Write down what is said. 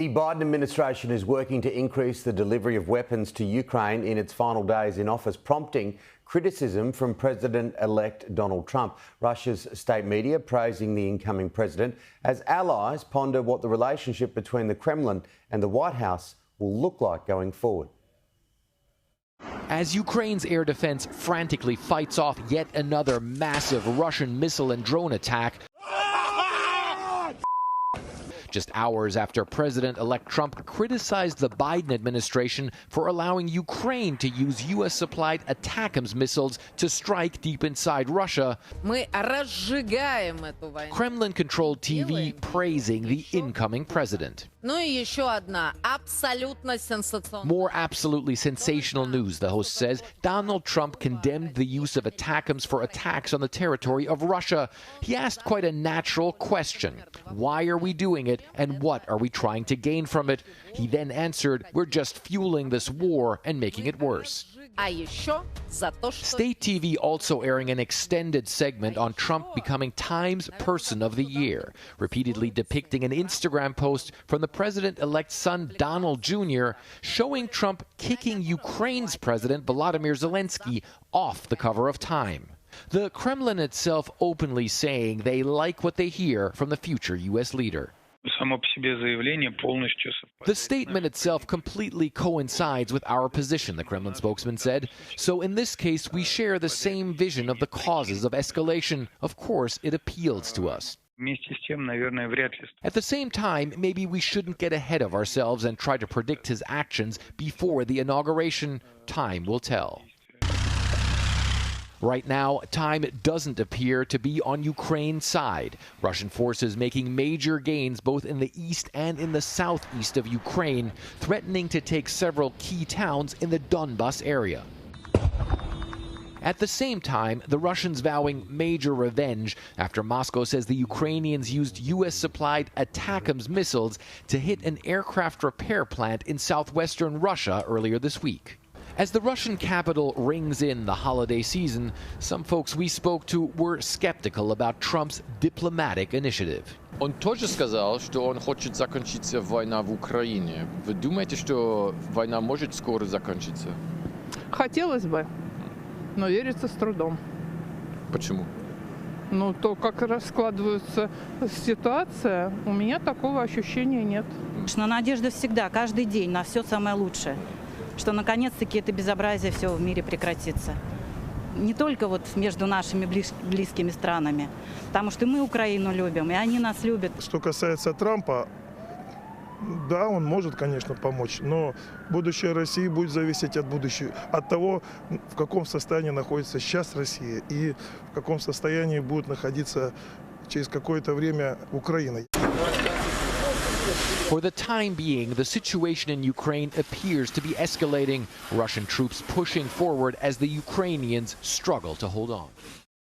The Biden administration is working to increase the delivery of weapons to Ukraine in its final days in office, prompting criticism from President-elect Donald Trump. Russia's state media praising the incoming president as allies ponder what the relationship between the Kremlin and the White House will look like going forward. As Ukraine's air defense frantically fights off yet another massive Russian missile and drone attack, just hours after President-elect Trump criticized the Biden administration for allowing Ukraine to use U.S.-supplied ATACMS missiles to strike deep inside Russia, Kremlin-controlled TV praising the incoming president. More absolutely sensational news, the host says. Donald Trump condemned the use of ATACMS for attacks on the territory of Russia. He asked quite a natural question. Why are we doing it, and what are we trying to gain from it? He then answered, we're just fueling this war and making it worse. State TV also airing an extended segment on Trump becoming Time's Person of the Year, repeatedly depicting an Instagram post from the president-elect's son, Donald Jr., showing Trump kicking Ukraine's president, Volodymyr Zelensky, off the cover of Time. The Kremlin itself openly saying they like what they hear from the future U.S. leader. The statement itself completely coincides with our position, the Kremlin spokesman said. So in this case, we share the same vision of the causes of escalation. Of course, it appeals to us. At the same time, maybe we shouldn't get ahead of ourselves and try to predict his actions before the inauguration. Time will tell. Right now, time doesn't appear to be on Ukraine's side. Russian forces making major gains both in the east and in the southeast of Ukraine, threatening to take several key towns in the Donbas area. At the same time, the Russians vowing major revenge after Moscow says the Ukrainians used U.S.-supplied ATACMS missiles to hit an aircraft repair plant in southwestern Russia earlier this week. As the Russian capital rings in the holiday season, some folks we spoke to were skeptical about Trump's diplomatic initiative. Он тоже сказал, что он хочет закончиться война в Украине. Вы думаете, что война может скоро закончиться? Хотелось бы, но верится с трудом. Почему? Ну, то, как раскладывается ситуация, у меня такого ощущения нет. Надежда всегда, каждый день на все самое лучшее. Что наконец-таки это безобразие все в мире прекратится. Не только вот между нашими близкими странами, потому что мы Украину любим, и они нас любят. Что касается Трампа, да, он может, конечно, помочь, но будущее России будет зависеть от того, в каком состоянии находится сейчас Россия и в каком состоянии будет находиться через какое-то время Украина. For the time being, the situation in Ukraine appears to be escalating, Russian troops pushing forward as the Ukrainians struggle to hold on.